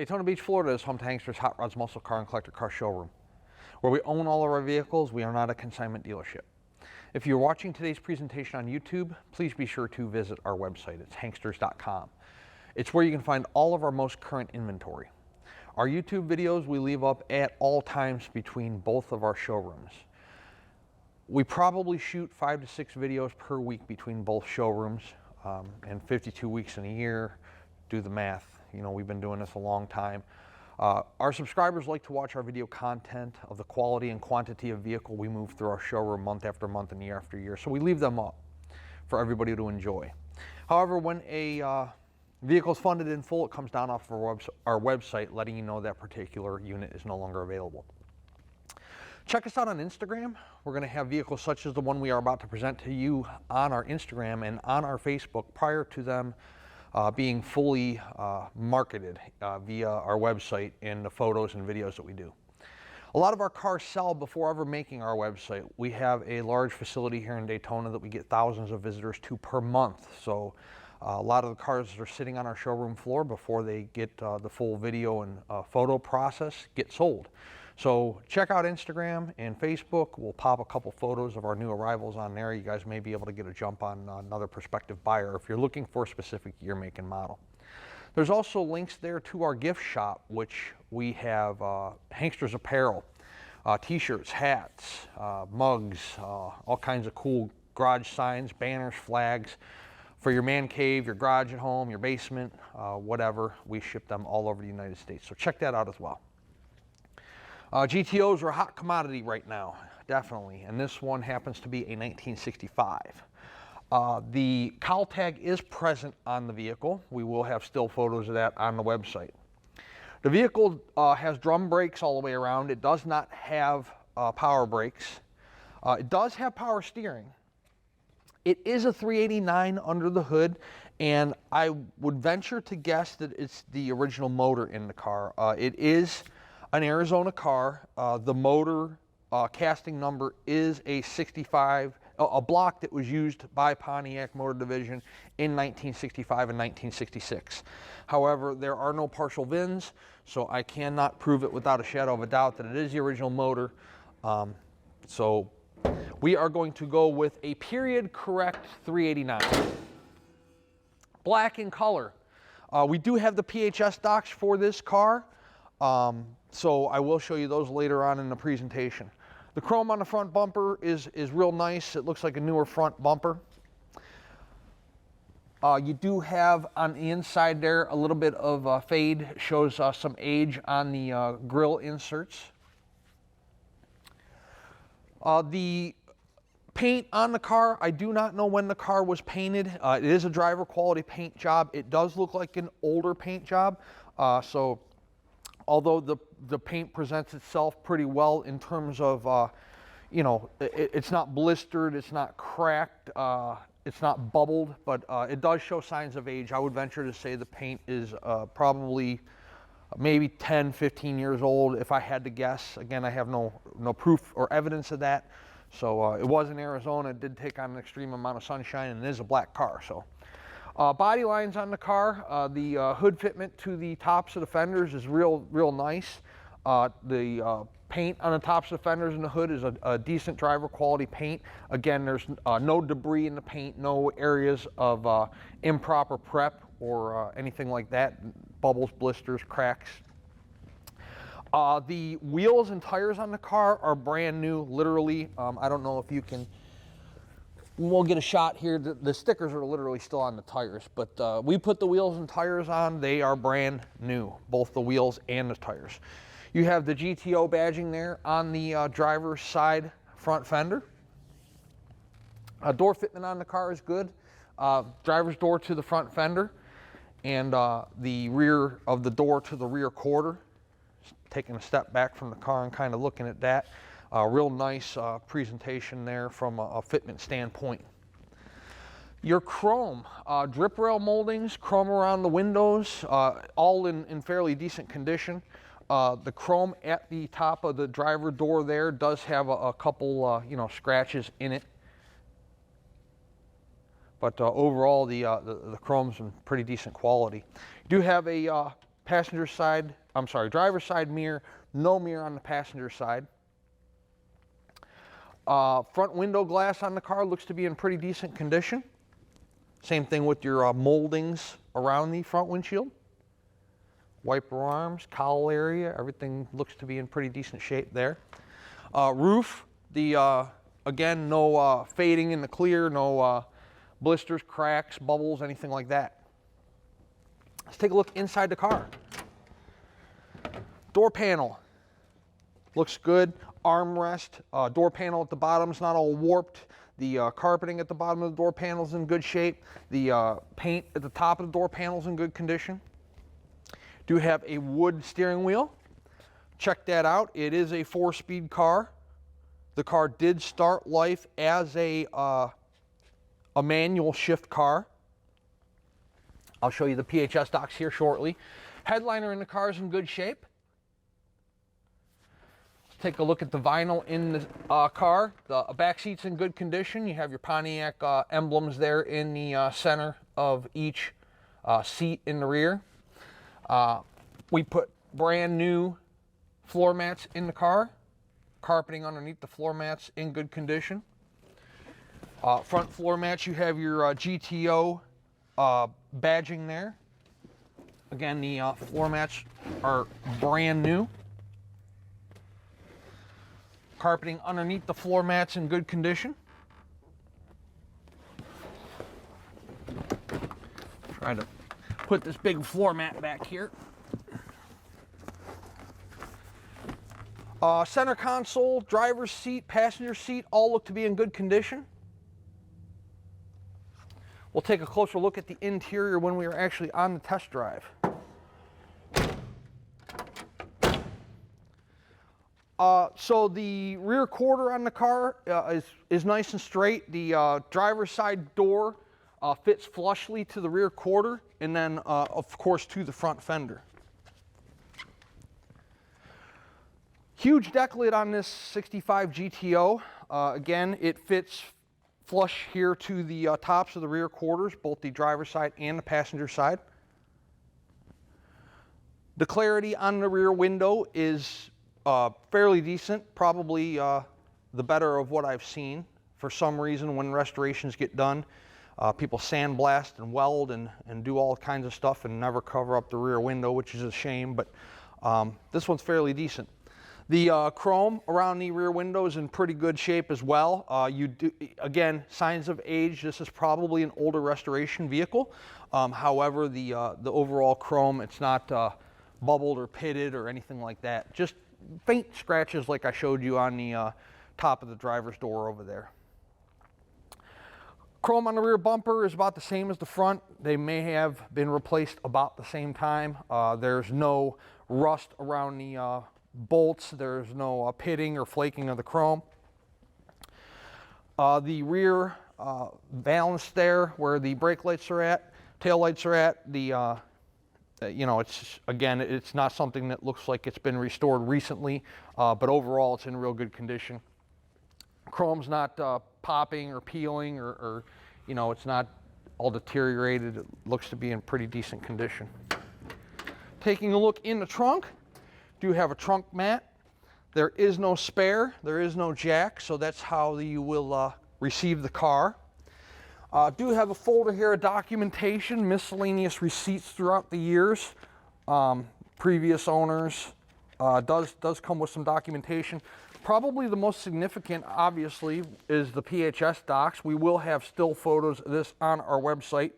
Daytona Beach, Florida is home to Hankster's Hot Rods Muscle Car and Collector Car Showroom. Where we own all of our vehicles, we are not a consignment dealership. If you're watching today's presentation on YouTube, please be sure to visit our website. It's hanksters.com. It's where you can find all of our most current inventory. Our YouTube videos we leave up at all times between both of our showrooms. We probably shoot 5 to 6 videos per week between both showrooms, and 52 weeks in a year. Do the math. You know, we've been doing this a long time. Our subscribers like to watch our video content of the quality and quantity of vehicle we move through our showroom month after month and year after year. So we leave them up for everybody to enjoy. However, when a vehicle is funded in full, it comes down off of our website letting you know that particular unit is no longer available. Check us out on Instagram. We're going to have vehicles such as the one we are about to present to you on our Instagram and on our Facebook prior to them being fully marketed via our website and the photos and videos that we do. A lot of our cars sell before ever making our website. We have a large facility here in Daytona that we get thousands of visitors to per month. So a lot of the cars that are sitting on our showroom floor before they get the full video and photo process get sold. So check out Instagram and Facebook. We'll pop a couple photos of our new arrivals on there. You guys may be able to get a jump on another prospective buyer if you're looking for a specific year, make, and model. There's also links there to our gift shop, which we have Hanksters apparel, t-shirts, hats, mugs, all kinds of cool garage signs, banners, flags for your man cave, your garage at home, your basement, whatever. We ship them all over the United States. So check that out as well. GTOs are a hot commodity right now, definitely, and this one happens to be a 1965. The cowl tag is present on the vehicle. We will have still photos of that on the website. The vehicle has drum brakes all the way around. It does not have power brakes. It does have power steering. It is a 389 under the hood, and I would venture to guess that it's the original motor in the car. It is an Arizona car. The motor casting number is a 65, a block that was used by Pontiac Motor Division in 1965 and 1966. However, there are no partial VINs, so I cannot prove it without a shadow of a doubt that it is the original motor. So we are going to go with a period correct 389. Black in color. We do have the PHS docs for this car. So I will show you those later on in the presentation. The chrome on the front bumper is real nice. It looks like a newer front bumper. You do have on the inside there a little bit of fade, shows some age on the grill inserts. The paint on the car, I do not know when the car was painted. It is a driver quality paint job. It does look like an older paint job. So although the paint presents itself pretty well in terms of, you know, it's not blistered, it's not cracked, it's not bubbled, but it does show signs of age. I would venture to say the paint is probably maybe 10, 15 years old, if I had to guess. Again, I have no proof or evidence of that. So it was in Arizona. It did take on an extreme amount of sunshine, and it is a black car. So body lines on the car, the hood fitment to the tops of the fenders is real nice. The paint on the tops of the fenders and the hood is a decent driver quality paint. Again, there's no debris in the paint, no areas of improper prep or anything like that, bubbles, blisters, cracks. The wheels and tires on the car are brand new, literally. I don't know if you can, we'll get a shot here. The stickers are literally still on the tires, but we put the wheels and tires on. They are brand new, both the wheels and the tires. You have the GTO badging there on the driver's side front fender. Door fitment on the car is good. Driver's door to the front fender, and the rear of the door to the rear quarter. Taking a step back from the car and kind of looking at that. Real nice presentation there from a fitment standpoint. Your chrome, drip rail moldings, chrome around the windows, all in fairly decent condition. The chrome at the top of the driver door there does have a couple you know, scratches in it. But overall, the chrome's in pretty decent quality. You do have a driver's side mirror, no mirror on the passenger side. Front window glass on the car looks to be in pretty decent condition. Same thing with your moldings around the front windshield. Wiper arms, cowl area, everything looks to be in pretty decent shape there. Roof, again, no fading in the clear, no blisters, cracks, bubbles, anything like that. Let's take a look inside the car. Door panel looks good. Armrest, door panel at the bottom is not all warped. The carpeting at the bottom of the door panel is in good shape. The paint at the top of the door panel is in good condition. Do have a wood steering wheel. Check that out. It is a 4-speed car. The car did start life as a manual shift car. I'll show you the PHS docs here shortly. Headliner in the car is in good shape. Let's take a look at the vinyl in the car. The back seat's in good condition. You have your Pontiac emblems there in the center of each seat in the rear. We put brand new floor mats in the car. Carpeting underneath the floor mats in good condition. Front floor mats, you have your GTO badging there. Again, the floor mats are brand new. Carpeting underneath the floor mats in good condition. Try to put this big floor mat back here. Center console, driver's seat, passenger seat, all look to be in good condition. We'll take a closer look at the interior when we are actually on the test drive. So the rear quarter on the car is nice and straight. The driver's side door fits flushly to the rear quarter, and then of course to the front fender. Huge deck lid on this 65 GTO. Again, it fits flush here to the tops of the rear quarters, both the driver's side and the passenger side. The clarity on the rear window is fairly decent, probably the better of what I've seen. For some reason, when restorations get done, people sandblast and weld and do all kinds of stuff and never cover up the rear window, which is a shame, but this one's fairly decent. The chrome around the rear window is in pretty good shape as well. Again, signs of age. This is probably an older restoration vehicle. However, the overall chrome, it's not bubbled or pitted or anything like that. Just faint scratches like I showed you on the top of the driver's door over there. Chrome on the rear bumper is about the same as the front. They may have been replaced about the same time. There's no rust around the bolts. There's no pitting or flaking of the chrome. The rear valance there where the brake lights are at, tail lights are at, it's not something that looks like it's been restored recently, but overall it's in real good condition. Chrome's not popping or peeling or it's not all deteriorated. It looks to be in pretty decent condition. Taking a look in the trunk, do have a trunk mat. There is no spare, there is no jack, so that's how you will receive the car. Do have a folder here of documentation, miscellaneous receipts throughout the years, previous owners. Does come with some documentation. Probably the most significant, obviously, is the PHS docs. We will have still photos of this on our website,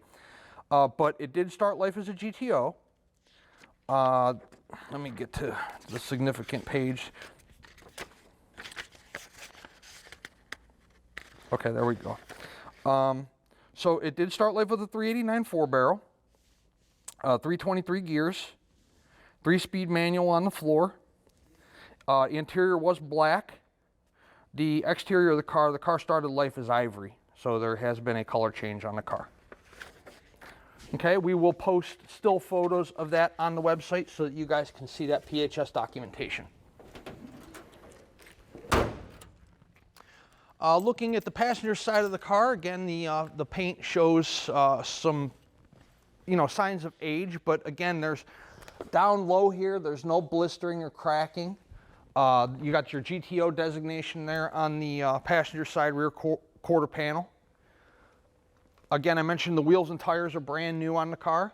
but it did start life as a GTO. Let me get to the significant page. Okay, there we go. So it did start life with a 389 4-barrel, 323 gears, 3-speed manual on the floor. Interior was black. The exterior of the car started life as ivory, so there has been a color change on the car. Okay, we will post still photos of that on the website so that you guys can see that PHS documentation. Looking at the passenger side of the car, again, the paint shows some, signs of age, but again, there's Down low here, there's no blistering or cracking. You got your GTO designation there on the passenger side rear quarter panel. Again, I mentioned the wheels and tires are brand new on the car.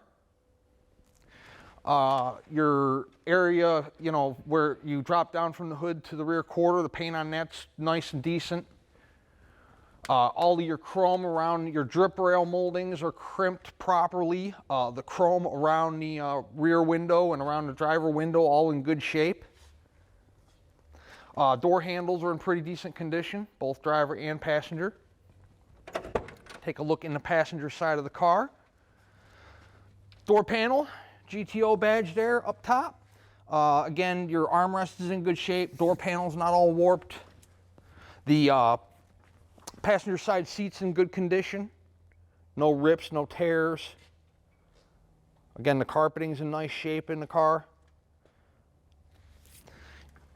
Your area, you know, where you drop down from the hood to the rear quarter, the paint on that's nice and decent. All of your chrome around your drip rail moldings are crimped properly. The chrome around the rear window and around the driver window all in good shape. Door handles are in pretty decent condition, both driver and passenger. Take a look in the passenger side of the car. Door panel, GTO badge there up top. Again, your armrest is in good shape. Door panel's not all warped. The passenger side seats in good condition. No rips, no tears. Again, the carpeting's in nice shape in the car.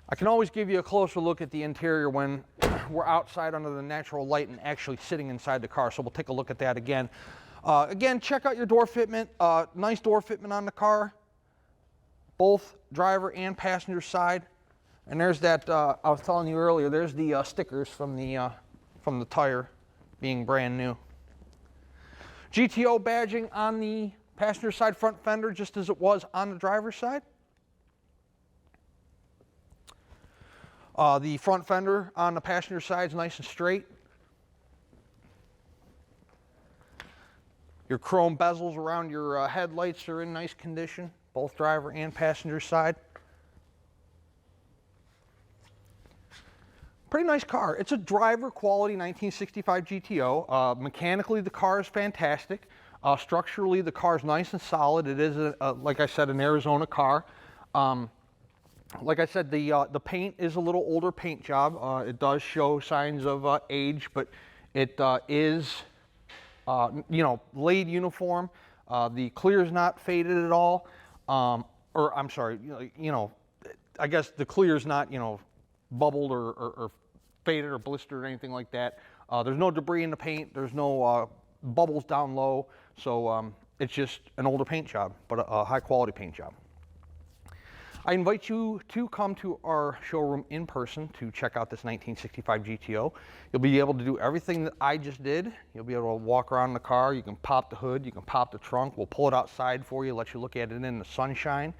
I can always give you a closer look at the interior when we're outside under the natural light and actually sitting inside the car, so we'll take a look at that again. Again, check out your door fitment. Nice door fitment on the car, both driver and passenger side. And there's that, I was telling you earlier, there's the stickers from the tire being brand new. GTO badging on the passenger side front fender just as it was on the driver's side. The front fender on the passenger side is nice and straight. Your chrome bezels around your headlights are in nice condition, both driver and passenger side. Pretty nice car. It's a driver quality 1965 GTO. Mechanically, the car is fantastic. Structurally, the car is nice and solid. It is, like I said, an Arizona car. Like I said, the paint is a little older paint job. It does show signs of age, but it is, you know, laid uniform. The clear is not faded at all. Or I'm sorry, you know, I guess the clear is not, you know, bubbled or faded or blistered or anything like that. There's no debris in the paint. There's no bubbles down low. So it's just an older paint job, but a high quality paint job. I invite you to come to our showroom in person to check out this 1965 GTO. You'll be able to do everything that I just did. You'll be able to walk around the car. You can pop the hood. You can pop the trunk. We'll pull it outside for you, let you look at it in the sunshine.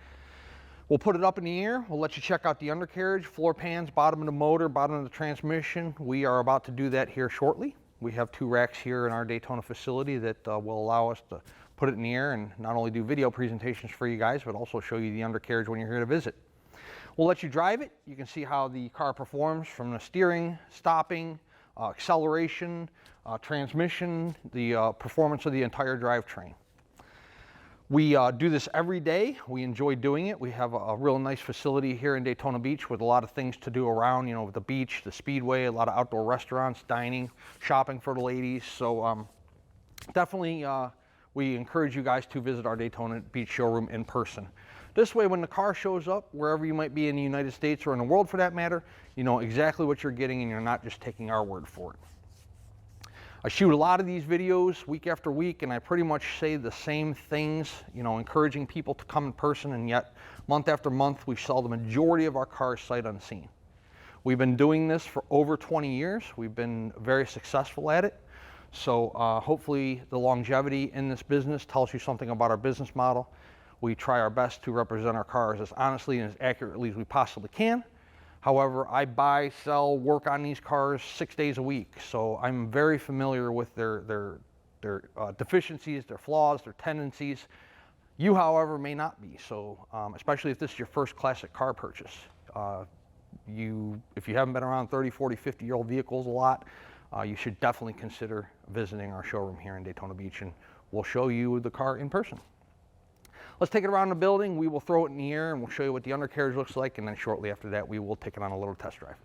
We'll put it up in the air. We'll let you check out the undercarriage, floor pans, bottom of the motor, bottom of the transmission. We are about to do that here shortly. We have 2 racks here in our Daytona facility that will allow us to put it in the air and not only do video presentations for you guys, but also show you the undercarriage when you're here to visit. We'll let you drive it. You can see how the car performs from the steering, stopping, acceleration, transmission, the performance of the entire drivetrain. We do this every day. We enjoy doing it. We have a real nice facility here in Daytona Beach with a lot of things to do around, you know, the beach, the speedway, a lot of outdoor restaurants, dining, shopping for the ladies. So definitely we encourage you guys to visit our Daytona Beach showroom in person. This way, when the car shows up, wherever you might be in the United States or in the world for that matter, you know exactly what you're getting and you're not just taking our word for it. I shoot a lot of these videos week after week, and I pretty much say the same things, you know, encouraging people to come in person, and yet month after month we sell the majority of our cars sight unseen. We've been doing this for over 20 years. We've been very successful at it. So hopefully the longevity in this business tells you something about our business model. We try our best to represent our cars as honestly and as accurately as we possibly can. However, I buy, sell, work on these cars 6 days a week. So I'm very familiar with their deficiencies, their flaws, their tendencies. You, however, may not be. So especially if this is your first classic car purchase. If you haven't been around 30, 40, 50-year-old vehicles a lot, you should definitely consider visiting our showroom here in Daytona Beach, and we'll show you the car in person. Let's take it around the building. We will throw it in the air and we'll show you what the undercarriage looks like, and then shortly after that we will take it on a little test drive.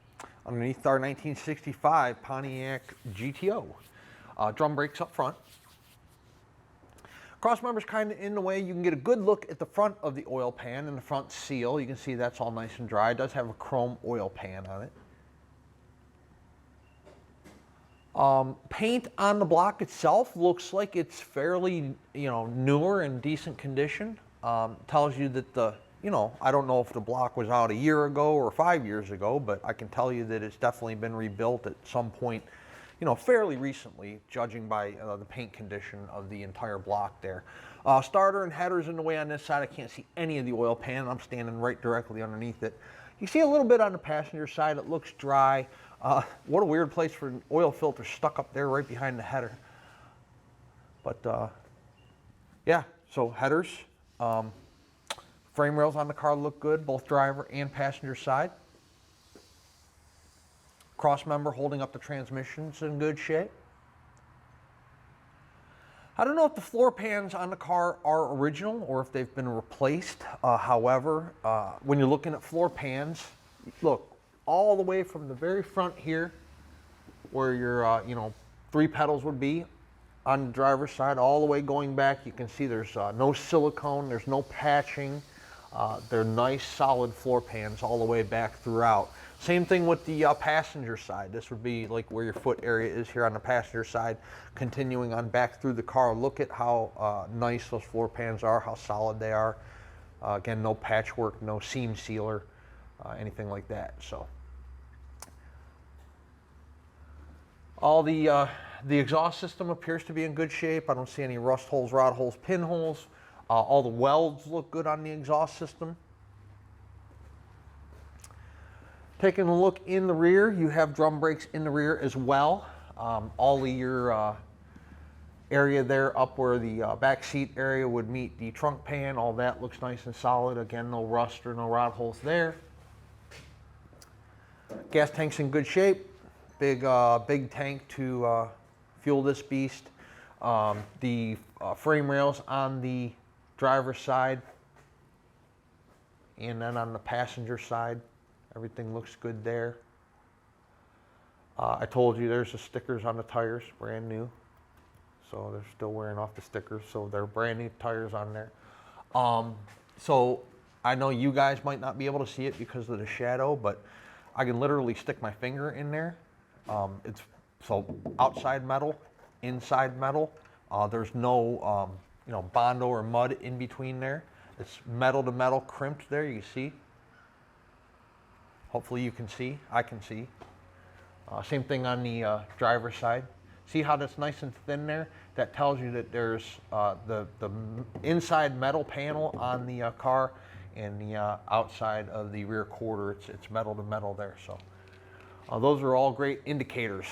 Underneath our 1965 Pontiac GTO. Drum brakes up front. Cross member's kind of in the way. You can get a good look at the front of the oil pan and the front seal. You can see that's all nice and dry. It does have a chrome oil pan on it. Paint on the block itself looks like it's fairly, you know, newer and decent condition. tells you that I don't know if the block was out a year ago or 5 years ago, but I can tell you that it's definitely been rebuilt at some point, fairly recently, judging by the paint condition of the entire block there. Starter and headers in the way on this side. I can't see any of the oil pan. I'm standing right directly underneath it. You see a little bit on the passenger side. It looks dry. What a weird place for an oil filter stuck up there right behind the header. But yeah, so headers. Frame rails on the car look good, both driver and passenger side. Cross member holding up the transmission's in good shape. I don't know if the floor pans on the car are original or if they've been replaced. However, when you're looking at floor pans, look all the way from the very front here, where your 3 pedals would be on the driver's side, all the way going back. You can see there's no silicone, there's no patching. They're nice solid floor pans all the way back throughout. Same thing with the passenger side. This would be like where your foot area is here on the passenger side. Continuing on back through the car, look at how nice those floor pans are, how solid they are. Again, no patchwork, no seam sealer, anything like that. So all the exhaust system appears to be in good shape. I don't see any rust holes, rod holes, pinholes. All the welds look good on the exhaust system. Taking a look in the rear, you have drum brakes in the rear as well. All of your area there up where the back seat area would meet the trunk pan, all that looks nice and solid. Again, no rust or no rod holes there. Gas tank's in good shape. Big tank to fuel this beast. The frame rails on the driver's side and then on the passenger side, everything looks good there. I told you there's the stickers on the tires, brand new. So they're still wearing off the stickers, so they're brand new tires on there. So I know you guys might not be able to see it because of the shadow, but I can literally stick my finger in there. It's so outside metal, inside metal. There's no Bondo or mud in between there. It's metal to metal crimped there, you see. Hopefully you can see, I can see. Same thing on the driver's side. See how that's nice and thin there? That tells you that there's the inside metal panel on the car and the outside of the rear quarter, it's metal to metal there. So those are all great indicators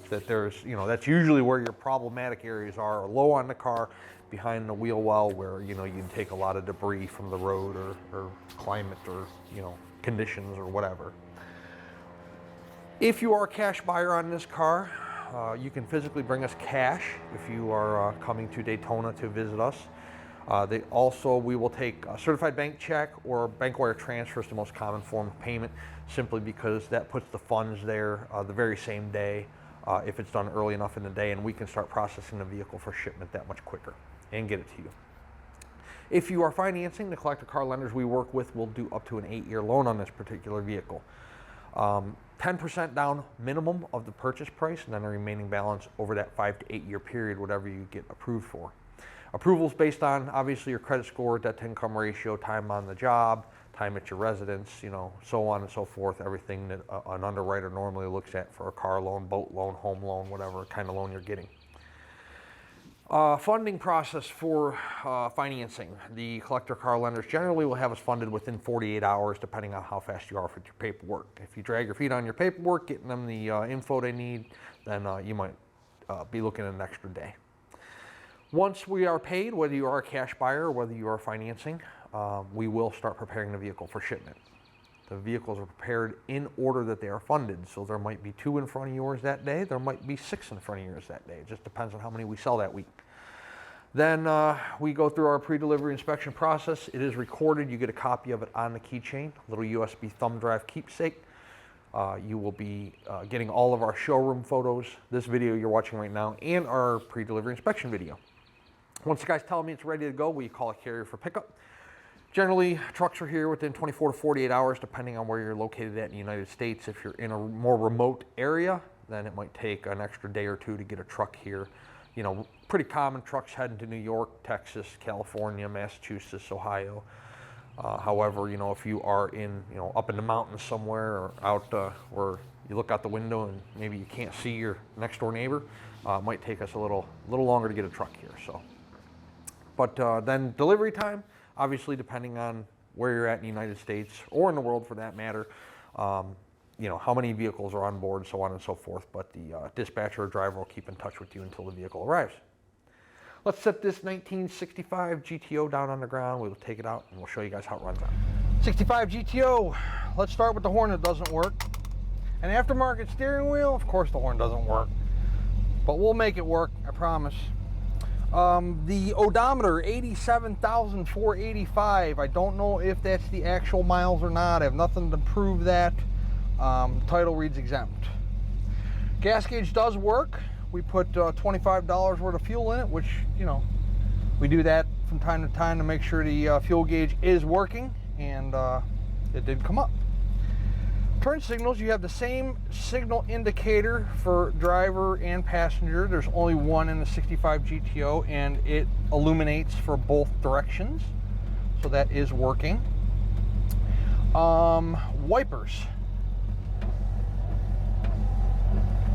that there's, that's usually where your problematic areas are low on the car, behind the wheel well, where, you can take a lot of debris from the road or climate or, conditions or whatever. If you are a cash buyer on this car, you can physically bring us cash if you are coming to Daytona to visit us. We will take a certified bank check or bank wire transfer is the most common form of payment, simply because that puts the funds there the very same day if it's done early enough in the day, and we can start processing the vehicle for shipment that much quicker and get it to you. If you are financing, the collector car lenders we work with will do up to an 8-year loan on this particular vehicle. 10% down minimum of the purchase price, and then the remaining balance over that 5 to 8 year period, whatever you get approved for. Approval is based on obviously your credit score, debt to income ratio, time on the job, time at your residence, so on and so forth. Everything that an underwriter normally looks at for a car loan, boat loan, home loan, whatever kind of loan you're getting. Funding process for financing. The collector car lenders generally will have us funded within 48 hours, depending on how fast you are with your paperwork. If you drag your feet on your paperwork, getting them the info they need, then you might be looking at an extra day. Once we are paid, whether you are a cash buyer or whether you are financing, we will start preparing the vehicle for shipment. The vehicles are prepared in order that they are funded. So there might be 2 in front of yours that day. There might be 6 in front of yours that day. It just depends on how many we sell that week. Then we go through our pre-delivery inspection process. It is recorded. You get a copy of it on the keychain, little USB thumb drive keepsake. You will be getting all of our showroom photos, this video you're watching right now, and our pre-delivery inspection video. Once the guys tell me it's ready to go, we call a carrier for pickup. Generally, trucks are here within 24 to 48 hours, depending on where you're located at in the United States. If you're in a more remote area, then it might take an extra day or 2 to get a truck here. pretty common, trucks heading to New York, Texas, California, Massachusetts, Ohio. However, you know, if you are in, you know, up in the mountains somewhere or out where you look out the window and maybe you can't see your next door neighbor, it might take us a little longer to get a truck here. So, but then delivery time, obviously depending on where you're at in the United States or in the world for that matter, you know, how many vehicles are on board, so on and so forth. But the dispatcher or driver will keep in touch with you until the vehicle arrives. Let's set this 1965 GTO down on the ground. We'll take it out and we'll show you guys how it runs out. 65 GTO, let's start with the horn that doesn't work. An aftermarket steering wheel, of course the horn doesn't work, but we'll make it work, I promise. The odometer, 87,485. I don't know if that's the actual miles or not. I have nothing to prove that. Title reads exempt. Gas gauge does work. We put $25 worth of fuel in it, which, you know, we do that from time to time to make sure the fuel gauge is working, and it did come up. Turn signals, you have the same signal indicator for driver and passenger. There's only one in the 65 GTO, and it illuminates for both directions, so that is working. Wipers,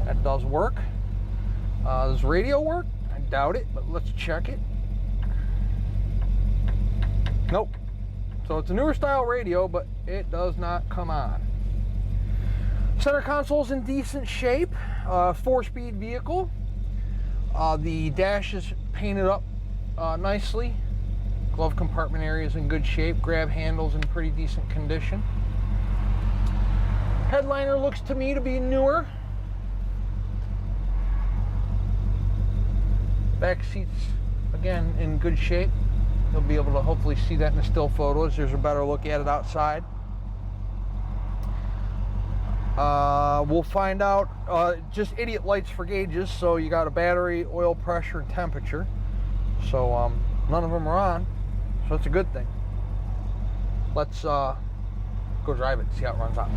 that does work. Does radio work? I doubt it, but let's check it. Nope. So it's a newer style radio, but it does not come on. Center console's in decent shape. 4-speed vehicle. The dash is painted up nicely. Glove compartment area is in good shape. Grab handle's in pretty decent condition. Headliner looks to me to be newer. Back seats, again, in good shape. You'll be able to hopefully see that in the still photos. There's a better look at it outside. We'll find out, just idiot lights for gauges. So you got a battery, oil pressure, and temperature. So none of them are on, so it's a good thing. Let's go drive it, see how it runs out.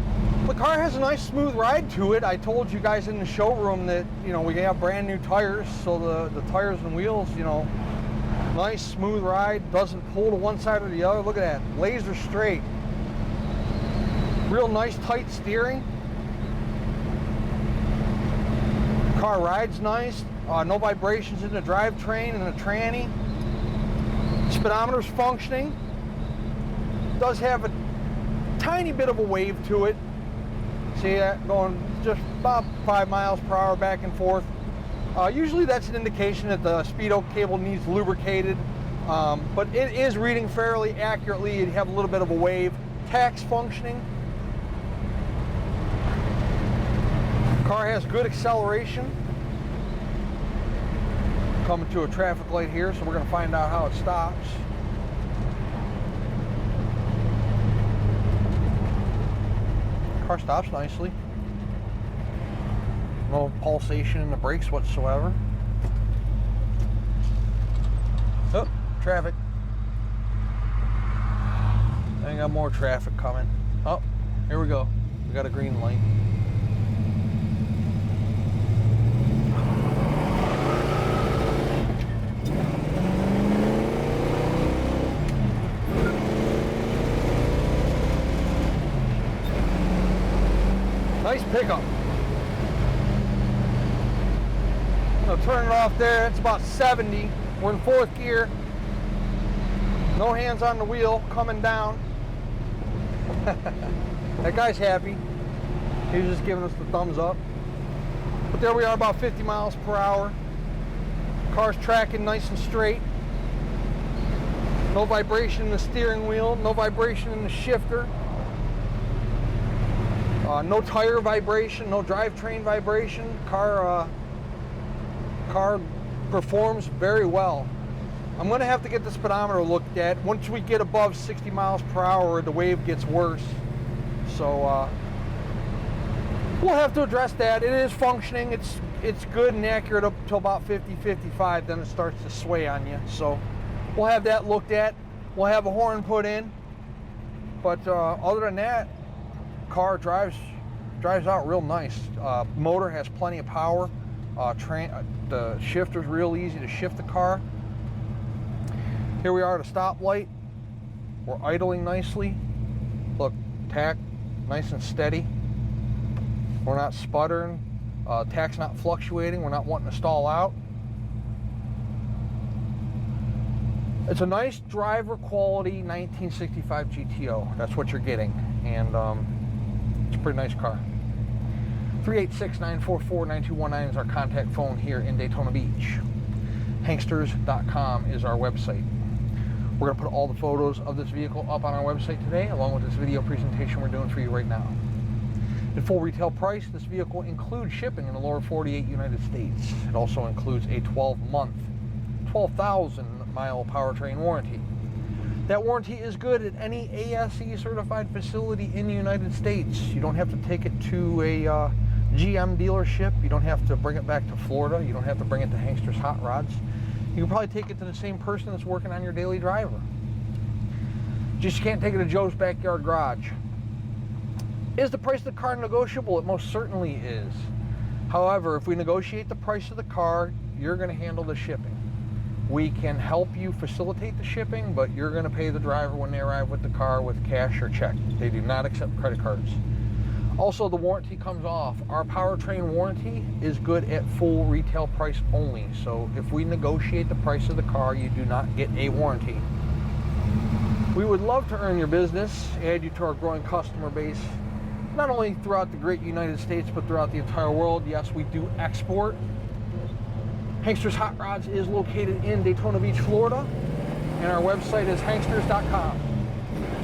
The car has a nice smooth ride to it. I told you guys in the showroom that, you know, we have brand new tires, so the tires and wheels, you know, nice smooth ride, doesn't pull to one side or the other. Look at that, laser straight. Real nice tight steering. Car rides nice. No vibrations in the drivetrain and the tranny. Speedometer's functioning. Does have a tiny bit of a wave to it. See that going just about 5 miles per hour back and forth. Usually that's an indication that the speedo cable needs lubricated, but it is reading fairly accurately. You have a little bit of a wave. Tach's functioning. Car has good acceleration. Coming to a traffic light here, so we're going to find out how it stops. Car stops nicely. No pulsation in the brakes whatsoever. Oh, traffic. I got more traffic coming. Oh, here we go. We got a green light. Nice pickup. I'll turn it off there. It's about 70. We're in 4th gear. No hands on the wheel, coming down. That guy's happy. He was just giving us the thumbs up. But there we are, about 50 miles per hour. Car's tracking nice and straight. No vibration in the steering wheel, no vibration in the shifter. No tire vibration, no drivetrain vibration. Car performs very well. I'm going to have to get the speedometer looked at. Once we get above 60 miles per hour, the wave gets worse. So we'll have to address that. It is functioning. It's good and accurate up to about 50, 55. Then it starts to sway on you. So we'll have that looked at. We'll have a horn put in. But other than that, car drives out real nice. Motor has plenty of power. The shifter's real easy to shift the car. Here we are at a stoplight. We're idling nicely. Look, tach nice and steady. We're not sputtering. Tach's not fluctuating. We're not wanting to stall out. It's a nice driver quality 1965 GTO. That's what you're getting. And it's a pretty nice car. 386-944-9219 is our contact phone here in Daytona Beach. Hanksters.com is our website. We're going to put all the photos of this vehicle up on our website today, along with this video presentation we're doing for you right now. At full retail price, this vehicle includes shipping in the lower 48 United States. It also includes a 12-month, 12,000-mile powertrain warranty. That warranty is good at any ASE certified facility in the United States. You don't have to take it to a GM dealership. You don't have to bring it back to Florida. You don't have to bring it to Hankster's Hot Rods. You can probably take it to the same person that's working on your daily driver. Just can't take it to Joe's backyard garage. Is the price of the car negotiable? It most certainly is. However, if we negotiate the price of the car, you're going to handle the shipping. We can help you facilitate the shipping, but you're going to pay the driver when they arrive with the car with cash or check. They do not accept credit cards. Also, the warranty comes off. Our powertrain warranty is good at full retail price only. So if we negotiate the price of the car, you do not get a warranty. We would love to earn your business, add you to our growing customer base, not only throughout the great United States, but throughout the entire world. Yes, we do export. Hankster's Hot Rods is located in Daytona Beach, Florida, and our website is hanksters.com.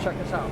Check us out.